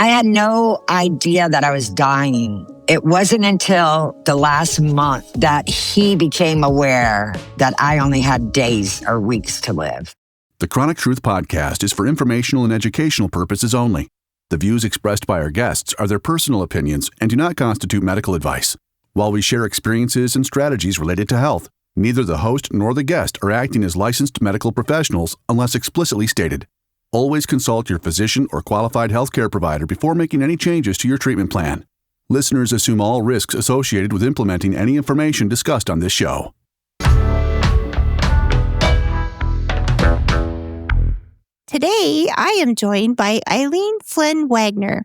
I had no idea that I was dying. It wasn't until the last month that he became aware that I only had days or weeks to live. The Chronic Truth Podcast is for informational and educational purposes only. The views expressed by our guests are their personal opinions and do not constitute medical advice. While we share experiences and strategies related to health, neither the host nor the guest are acting as licensed medical professionals unless explicitly stated. Always consult your physician or qualified healthcare provider before making any changes to your treatment plan. Listeners assume all risks associated with implementing any information discussed on this show. Today, I am joined by Eileen Flynn Wagner,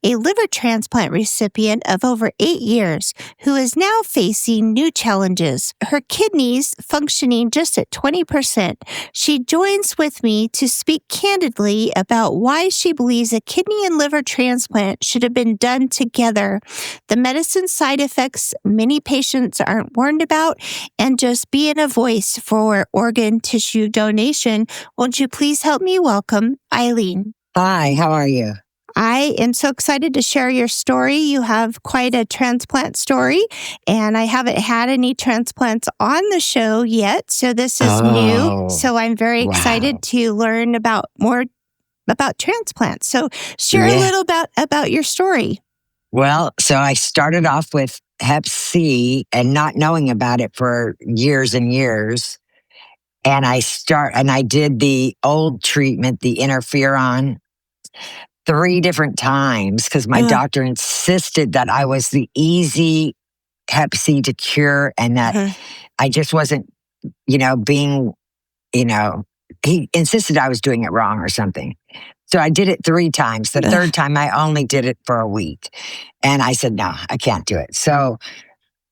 a liver transplant recipient of over 8 years, who is now facing new challenges, her kidneys functioning just at 20%. She joins with me to speak candidly about why she believes a kidney and liver transplant should have been done together, the medicine side effects many patients aren't warned about, and just being a voice for organ tissue donation. Won't you please help me welcome Eileen? Hi, how are you? I am so excited to share your story. You have quite a transplant story, and I haven't had any transplants on the show yet, so this is new. So I'm very excited to learn more about transplants. So share a little about your story. Well, so I started off with Hep C and not knowing about it for years and years. And I did the old treatment, the Interferon, 3 different times because my doctor insisted that I was the easy Hep C to cure and that I just wasn't, he insisted I was doing it wrong or something. So I did it 3 times. The third time I only did it for a week. And I said, no, I can't do it. So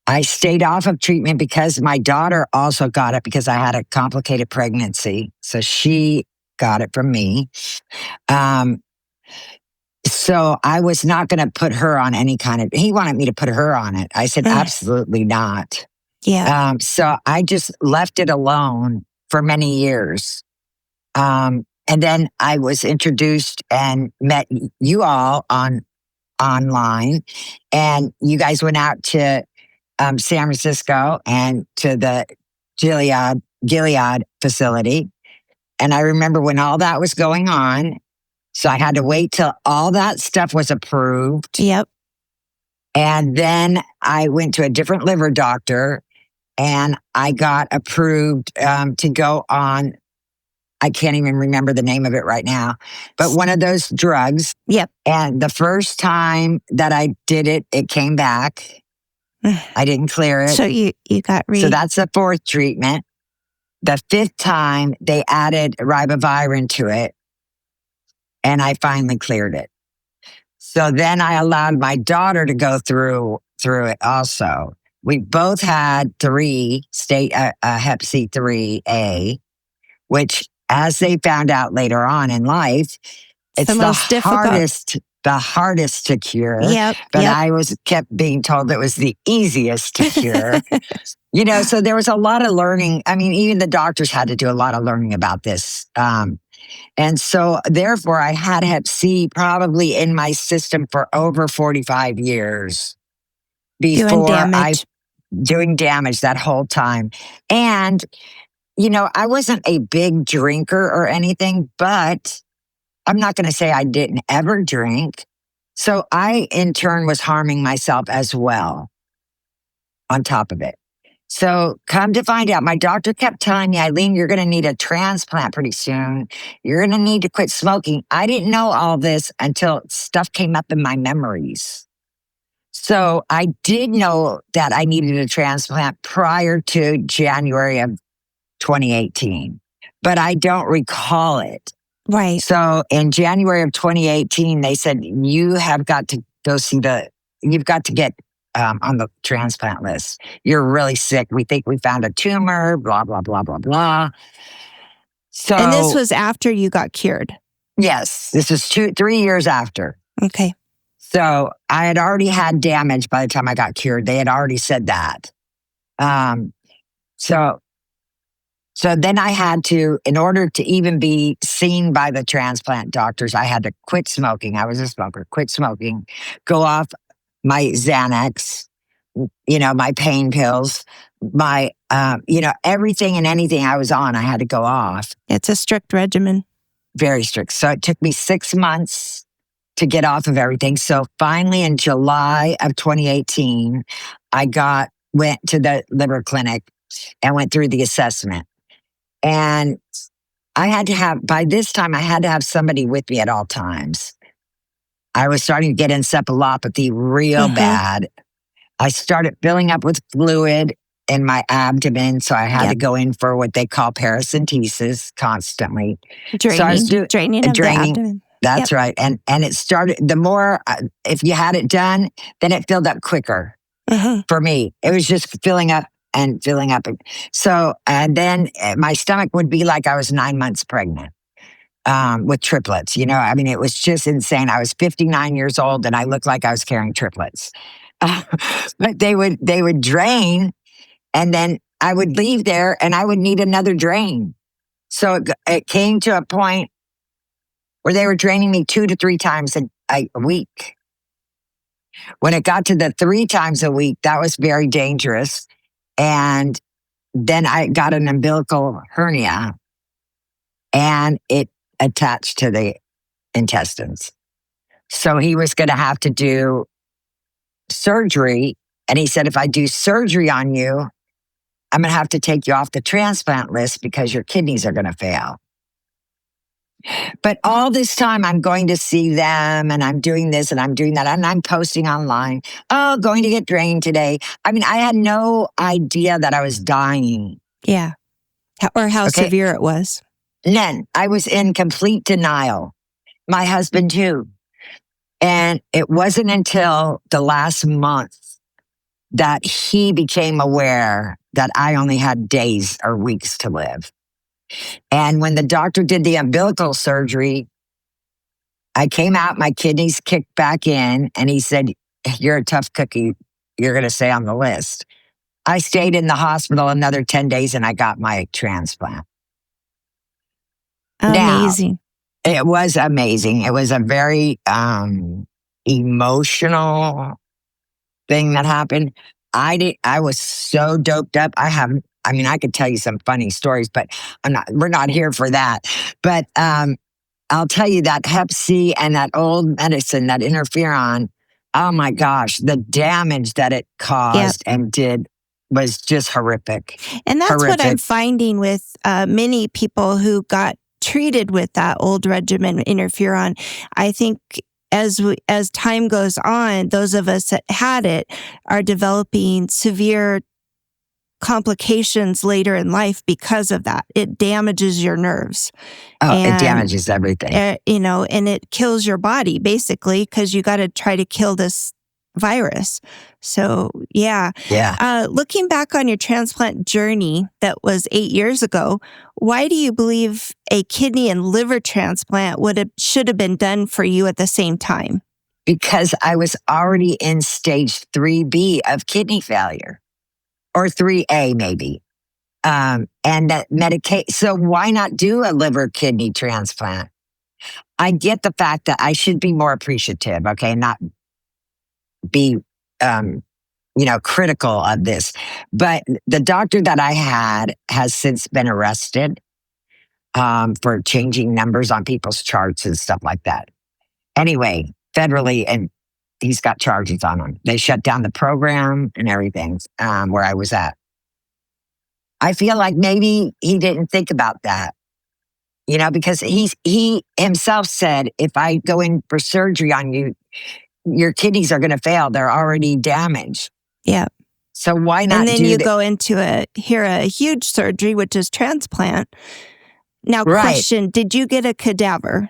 I stayed off of treatment because my daughter also got it because I had a complicated pregnancy. So she got it from me. So I was not going to put her on he wanted me to put her on it. I said, absolutely not. Yeah. So I just left it alone for many years. And then I was introduced and met you all online, and you guys went out to San Francisco and to the Gilead facility. And I remember when all that was going on, so I had to wait till all that stuff was approved. Yep. And then I went to a different liver doctor and I got approved to go on, I can't even remember the name of it right now, but one of those drugs. Yep. And the first time that I did it, it came back. I didn't clear it. So you got So that's the 4th treatment. The 5th time, they added ribavirin to it, and I finally cleared it. So then I allowed my daughter to go through it also. We both had 3 Hep C 3A, which, as they found out later on in life, it's the most difficult. The hardest to cure. Yep. But I kept being told it was the easiest to cure. So there was a lot of learning. I mean, even the doctors had to do a lot of learning about this. And so therefore I had Hep C probably in my system for over 45 years before doing damage that whole time. And, I wasn't a big drinker or anything, but I'm not going to say I didn't ever drink. So I, in turn, was harming myself as well on top of it. So come to find out, my doctor kept telling me, Eileen, you're going to need a transplant pretty soon. You're going to need to quit smoking. I didn't know all this until stuff came up in my memories. So I did know that I needed a transplant prior to January of 2018, but I don't recall it. Right. So in January of 2018, they said, you have got to go you've got to get on the transplant list. You're really sick. We think we found a tumor, blah, blah, blah, blah, blah. So, and this was after you got cured? Yes. This was 3 years after. Okay. So I had already had damage by the time I got cured. They had already said that. So So then I had to, in order to even be seen by the transplant doctors, I had to quit smoking. I was a smoker, quit smoking, go off my Xanax, my pain pills, my, everything and anything I was on, I had to go off. It's a strict regimen. Very strict. So it took me 6 months to get off of everything. So finally in July of 2018, I went to the liver clinic and went through the assessment. And by this time, I had to have somebody with me at all times. I was starting to get encephalopathy real bad. I started filling up with fluid in my abdomen. So I had to go in for what they call paracentesis constantly. Draining of the abdomen. That's right. And it started, the more, if you had it done, then it filled up quicker for me. It was just filling up and filling up. So, and then my stomach would be like I was 9 months pregnant with triplets. It was just insane. I was 59 years old and I looked like I was carrying triplets. But they would drain and then I would leave there and I would need another drain. So it came to a point where they were draining me 2 to 3 times a week. When it got to the 3 times a week, that was very dangerous. And then I got an umbilical hernia and it attached to the intestines. So he was going to have to do surgery. And he said, if I do surgery on you, I'm going to have to take you off the transplant list because your kidneys are going to fail. But all this time I'm going to see them and I'm doing this and I'm doing that and I'm posting online. Oh, going to get drained today. I had no idea that I was dying. Yeah. Or how severe it was. None. I was in complete denial. My husband too. And it wasn't until the last month that he became aware that I only had days or weeks to live. And when the doctor did the umbilical surgery, I came out, my kidneys kicked back in, and he said, you're a tough cookie. You're going to stay on the list. I stayed in the hospital another 10 days and I got my transplant. Amazing. Now, it was amazing. It was a very emotional thing that happened. I was so doped up. I could tell you some funny stories, but we're not here for that. But I'll tell you that Hep C and that old medicine, that interferon, oh my gosh, the damage that it caused and did was just horrific. And that's what I'm finding with many people who got treated with that old regimen interferon. I think as time goes on, those of us that had it are developing severe complications later in life because of that. It damages your nerves. It damages everything. And it kills your body basically because you got to try to kill this virus. So, yeah. Looking back on your transplant journey that was 8 years ago, why do you believe a kidney and liver transplant should have been done for you at the same time? Because I was already in stage 3B of kidney failure. Or 3A maybe. And that so why not do a liver kidney transplant? I get the fact that I should be more appreciative, okay, not be, critical of this. But the doctor that I had has since been arrested for changing numbers on people's charts and stuff like that. Anyway, federally, and he's got charges on him. They shut down the program and everything where I was at. I feel like maybe he didn't think about that, because he himself said, if I go in for surgery on you, your kidneys are going to fail. They're already damaged. Yeah. So why not? And then you go into a huge surgery, which is transplant. Now, question, did you get a cadaver?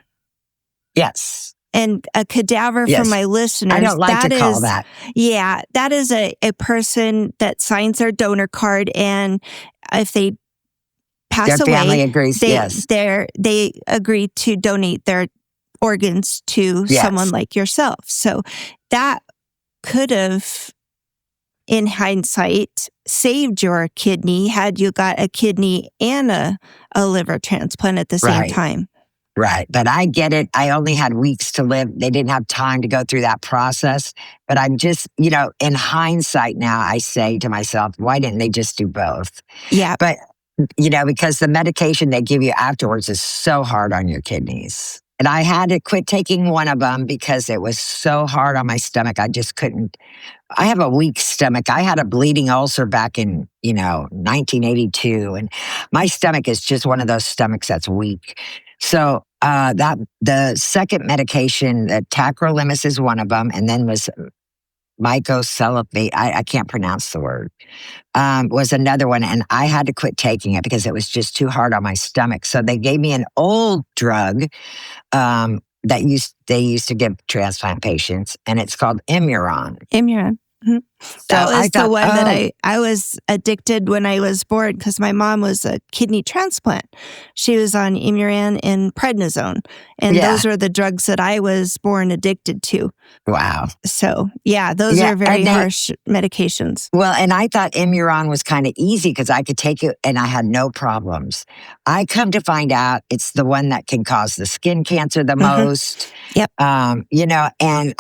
Yes. And a cadaver for my listeners. I don't like to call that. Yeah, that is a person that signs their donor card, and if they pass away, their family agrees. They agree to donate their organs to someone like yourself. So that could have in hindsight, saved your kidney had you got a kidney and a liver transplant at the same time. Right. But I get it. I only had weeks to live. They didn't have time to go through that process. But I'm just, in hindsight now, I say to myself, why didn't they just do both? Yeah. But, because the medication they give you afterwards is so hard on your kidneys. And I had to quit taking one of them because it was so hard on my stomach. I just couldn't. I have a weak stomach. I had a bleeding ulcer back in, 1982. And my stomach is just one of those stomachs that's weak. So the second medication, tacrolimus is one of them, and then was mycophenolate. I can't pronounce the word. Was another one, and I had to quit taking it because it was just too hard on my stomach. So they gave me an old drug that they used to give transplant patients, and it's called Immuron. Immuron. Mm-hmm. That was the one that I was addicted when I was born because my mom was a kidney transplant. She was on Immuron and prednisone. And those are the drugs that I was born addicted to. Wow. So, those are very harsh medications. Well, and I thought Immuron was kind of easy because I could take it and I had no problems. I come to find out it's the one that can cause the skin cancer the most. Yep. And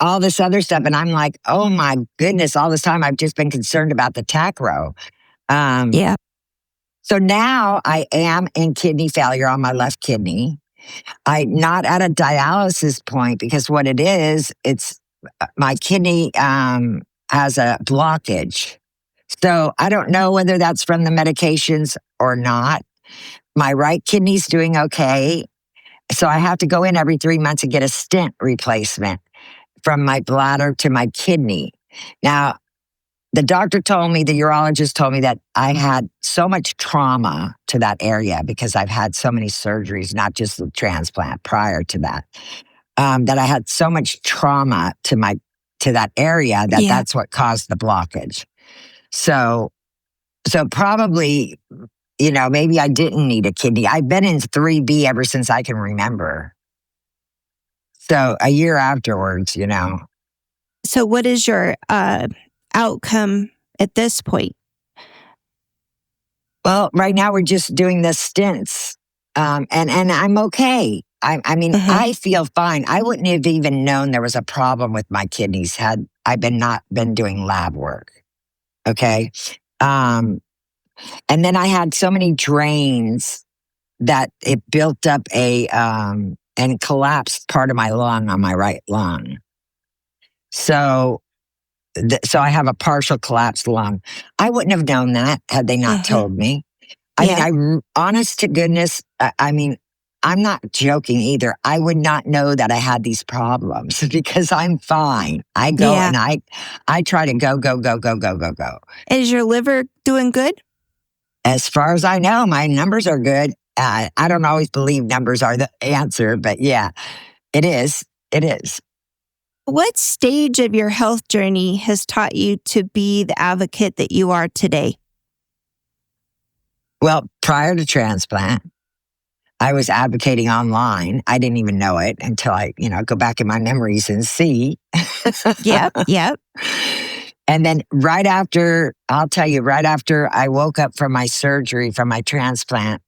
all this other stuff. And I'm like, oh my goodness, all this time I've just been concerned about the tacro. So now I am in kidney failure on my left kidney. I'm not at a dialysis point because what it is, it's my kidney has a blockage. So I don't know whether that's from the medications or not. My right kidney's doing okay. So I have to go in every 3 months and get a stent replacement from my bladder to my kidney. Now, the urologist told me that I had so much trauma to that area because I've had so many surgeries, not just the transplant prior to that, that I had so much trauma to that area that's what caused the blockage. So probably, maybe I didn't need a kidney. I've been in 3B ever since I can remember. So a year afterwards, So what is your outcome at this point? Well, right now we're just doing the stints. And I'm okay. I mean, I feel fine. I wouldn't have even known there was a problem with my kidneys had I not been doing lab work. Okay. And then I had so many drains that it built up and collapsed part of my lung on my right lung. So I have a partial collapsed lung. I wouldn't have known that had they not told me. I mean, honest to goodness, I mean, I'm not joking either. I would not know that I had these problems because I'm fine. I go and I try to go. Is your liver doing good? As far as I know, my numbers are good. I don't always believe numbers are the answer, but yeah, it is. It is. What stage of your health journey has taught you to be the advocate that you are today? Well, prior to transplant, I was advocating online. I didn't even know it until I, go back in my memories and see. Yep. And then right after I woke up from my surgery, from my transplant,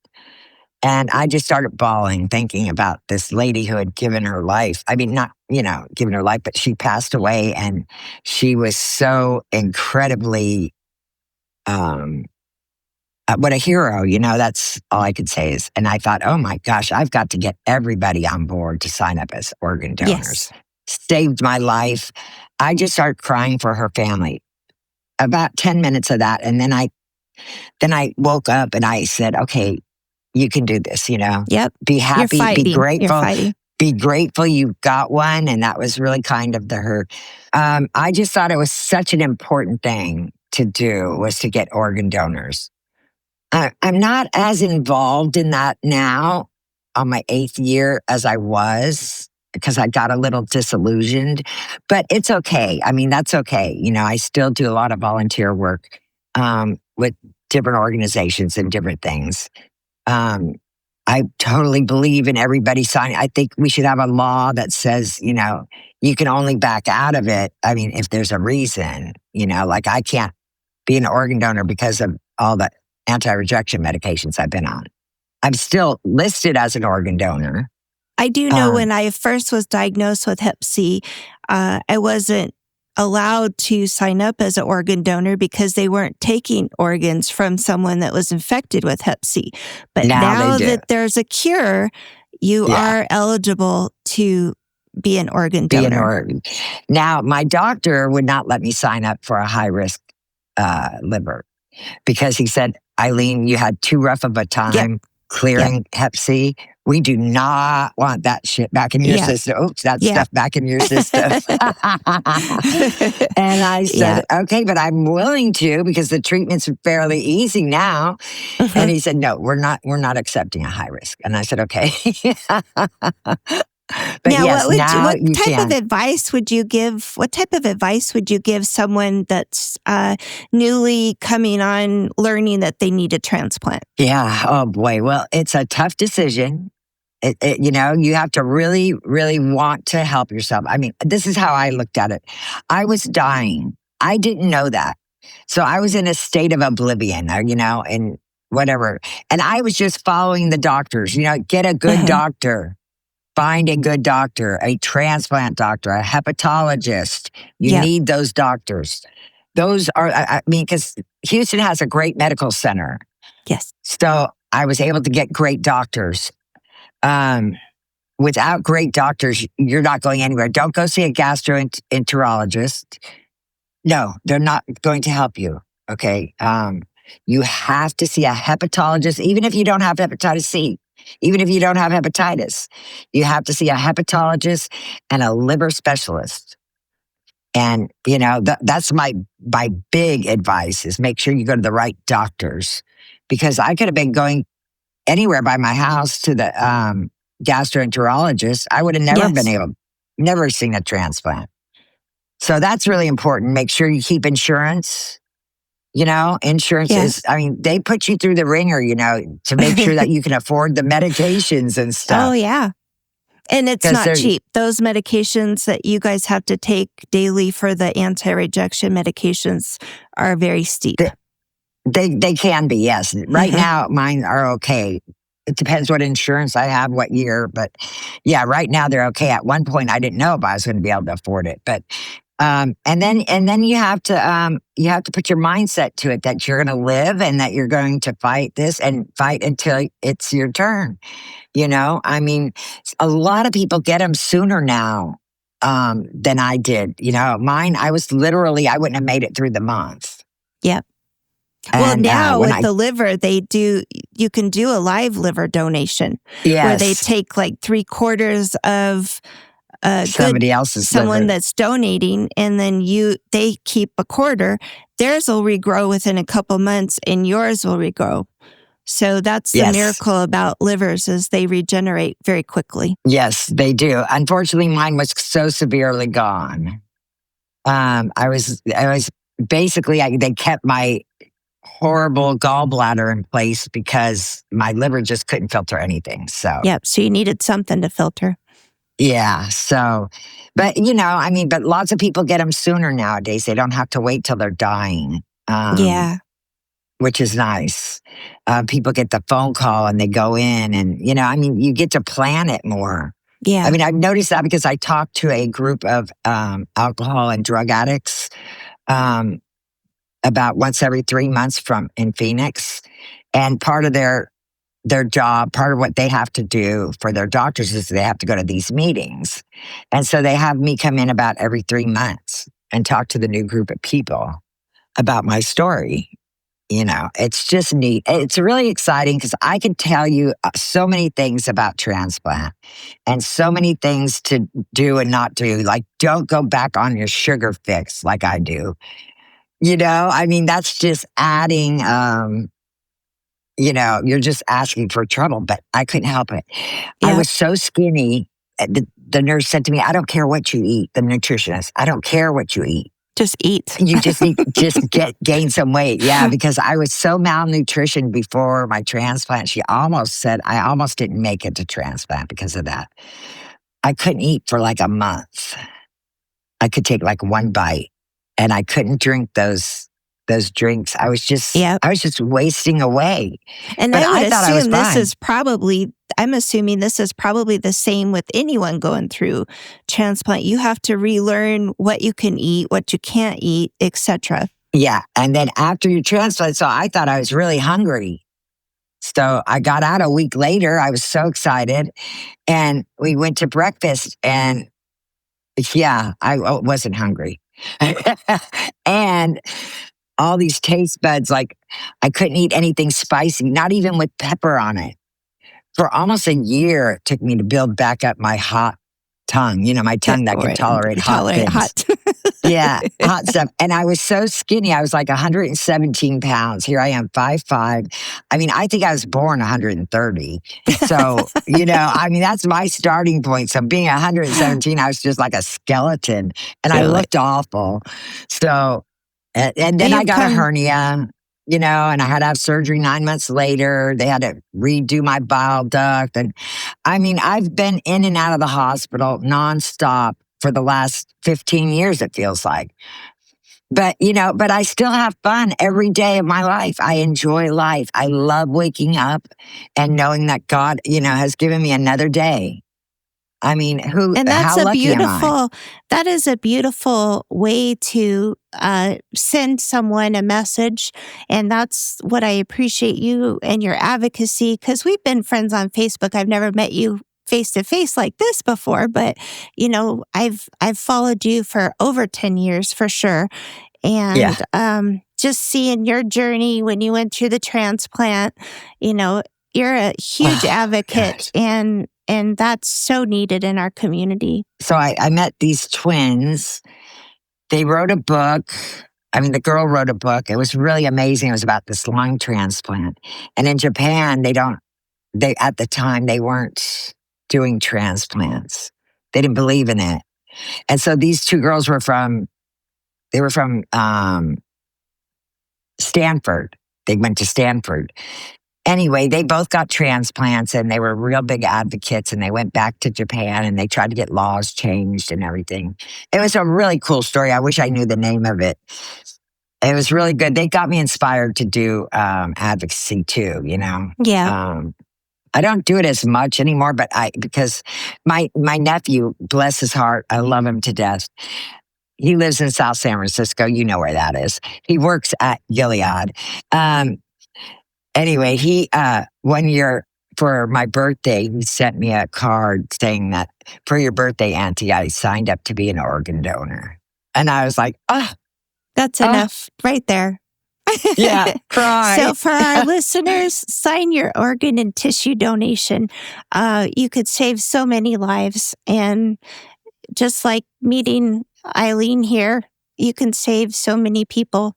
and I just started bawling, thinking about this lady who had given her life. I mean, not, given her life, but she passed away, and she was so incredibly, what a hero, that's all I could say is, and I thought, oh my gosh, I've got to get everybody on board to sign up as organ donors. Yes. Saved my life. I just started crying for her family. About 10 minutes of that. And then I woke up and I said, okay, you can do this, Yep. Be happy, be grateful. Be grateful you got one. And that was really kind of her. I just thought it was such an important thing to do, was to get organ donors. I'm not as involved in that now on my 8th year as I was, because I got a little disillusioned, but it's okay. I mean, that's okay. I still do a lot of volunteer work with different organizations and different things. I totally believe in everybody signing. I think we should have a law that says, you can only back out of it. I mean, if there's a reason, like I can't be an organ donor because of all the anti-rejection medications I've been on. I'm still listed as an organ donor. I do know when I first was diagnosed with Hep C, I wasn't allowed to sign up as an organ donor because they weren't taking organs from someone that was infected with Hep C. But now that there's a cure, you are eligible to be an organ donor. Now, my doctor would not let me sign up for a high-risk liver because he said, Eileen, you had too rough of a time clearing Hep C. We do not want that shit back in your system. Oops, that stuff back in your system. And I said, okay, but I'm willing to because the treatment's fairly easy now. And he said, no, we're not accepting a high risk. And I said, okay. But now, yes, what type of advice would you give? What type of advice would you give someone that's newly coming on, learning that they need a transplant? Yeah. Oh boy. Well, it's a tough decision. You have to really, really want to help yourself. I mean, this is how I looked at it. I was dying. I didn't know that. So I was in a state of oblivion, and whatever. And I was just following the doctors, get a good doctor. Find a good doctor, a transplant doctor, a hepatologist. You need those doctors. Those are, because Houston has a great medical center. Yes. So I was able to get great doctors. Without great doctors, you're not going anywhere. Don't go see a gastroenterologist. No, they're not going to help you. Okay. You have to see a hepatologist, even if you don't have hepatitis C. Even if you don't have hepatitis, you have to see a hepatologist and a liver specialist. And, that's my big advice is make sure you go to the right doctors. Because I could have been going anywhere by my house to the gastroenterologist. I would have never never seen a transplant. So that's really important. Make sure you keep insurance. Insurance is, they put you through the ringer, to make sure that you can afford the medications and stuff. Oh, yeah. And it's not cheap. Those medications that you guys have to take daily for the anti-rejection medications are very steep. They can be, yes. Right now, mine are okay. It depends what insurance I have, what year. But yeah, right now they're okay. At one point, I didn't know if I was going to be able to afford it. But and then you have to put your mindset to it that you're going to live and that you're going to fight this and fight until it's your turn. I mean, a lot of people get them sooner now than I did. Mine, I wouldn't have made it through the month. Yep. Well, now with the liver, you can do a live liver donation where they take like 3/4 of somebody else's someone liver. That's donating, and then they keep 1/4. Theirs will regrow within a couple months, and yours will regrow. So that's the miracle about livers is they regenerate very quickly. Yes, they do. Unfortunately, mine was so severely gone. I was basically they kept my horrible gallbladder in place because my liver just couldn't filter anything. So so you needed something to filter. Yeah. So, but but lots of people get them sooner nowadays. They don't have to wait till they're dying. Which is nice. People get the phone call and they go in and, you get to plan it more. Yeah. I mean, I've noticed that because I talked to a group of alcohol and drug addicts about once every 3 months in Phoenix. And part of their job, part of what they have to do for their doctors is they have to go to these meetings. And so they have me come in about every 3 months and talk to the new group of people about my story. It's just neat. It's really exciting because I can tell you so many things about transplant and so many things to do and not do. Like, don't go back on your sugar fix like I do. That's just adding, you're just asking for trouble, but I couldn't help it. Yeah. I was so skinny. The nurse said to me, I don't care what you eat, the nutritionist, I don't care what you eat. Just eat. You just need gain some weight. Yeah, because I was so malnutrition before my transplant. She almost said I almost didn't make it to transplant because of that. I couldn't eat for like a month. I could take like one bite, and I couldn't drink those drinks. I was just wasting away. And but I would thought I was assume this fine. is probably, I'm assuming this is probably the same with anyone going through transplant. You have to relearn what you can eat, what you can't eat, etc. Yeah. And then after your transplant, so I thought I was really hungry. So I got out a week later. I was so excited. And we went to breakfast, and yeah, I wasn't hungry. And all these taste buds, like I couldn't eat anything spicy, not even with pepper on it. For almost a year, it took me to build back up my hot tongue, my tongue that can tolerate hot things. Yeah, hot stuff. And I was so skinny. I was like 117 pounds. Here I am, 5'5". I mean, I think I was born 130. So, that's my starting point. So being 117, I was just like a skeleton, and I looked awful. So, and then I got a hernia, and I had to have surgery 9 months later. They had to redo my bile duct. And I mean, I've been in and out of the hospital nonstop for the last 15 years, it feels like. But I still have fun every day of my life. I enjoy life. I love waking up and knowing that God, has given me another day. I mean, how lucky am I? That is a beautiful way to send someone a message. And that's what I appreciate you and your advocacy, because we've been friends on Facebook. I've never met you face to face like this before, but I've followed you for over 10 years for sure. And just seeing your journey when you went through the transplant, you're a huge advocate, and that's so needed in our community. So I met these twins. They wrote a book. I mean, the girl wrote a book. It was really amazing. It was about this lung transplant. And in Japan, at the time, they weren't doing transplants. They didn't believe in it. And so these two girls were from Stanford. They went to Stanford. Anyway, they both got transplants, and they were real big advocates, and they went back to Japan, and they tried to get laws changed and everything. It was a really cool story. I wish I knew the name of it. It was really good. They got me inspired to do advocacy too, Yeah. I don't do it as much anymore, but because my nephew, bless his heart, I love him to death. He lives in South San Francisco. You know where that is. He works at Gilead. Anyway, he, 1 year for my birthday, he sent me a card saying that for your birthday, Auntie, I signed up to be an organ donor. And I was like, that's enough right there. Yeah, cry. So for our listeners, sign your organ and tissue donation. You could save so many lives. And just like meeting Eileen here, you can save so many people.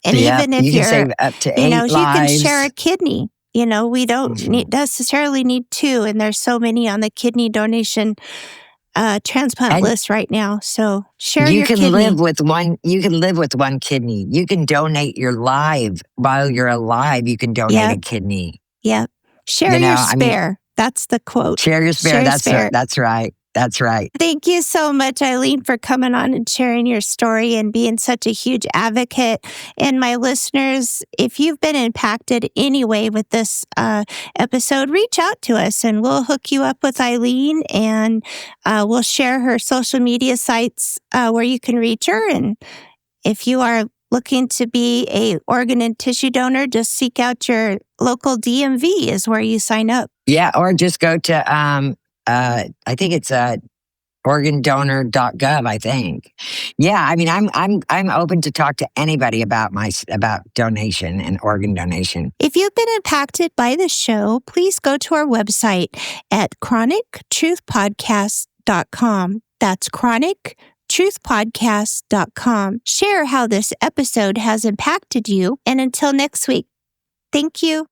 And even if you can save up to 8 lives. You can share a kidney. We don't necessarily need 2, and there's so many on the kidney donation transplant list right now. So share your kidney. You can live with one kidney. You can donate your life while you're alive. You can donate a kidney. Yeah. Share your spare. That's the quote. Share your spare. That's right. That's right. Thank you so much, Eileen, for coming on and sharing your story and being such a huge advocate. And my listeners, if you've been impacted anyway with this episode, reach out to us and we'll hook you up with Eileen, and we'll share her social media sites where you can reach her. And if you are looking to be a organ and tissue donor, just seek out your local DMV is where you sign up. Yeah, or just go to I think it's organdonor.gov, I think. Yeah, I mean, I'm open to talk to anybody about donation and organ donation. If you've been impacted by the show, please go to our website at chronicctruthpodcast.com. That's chronicctruthpodcast.com. Share how this episode has impacted you. And until next week, thank you.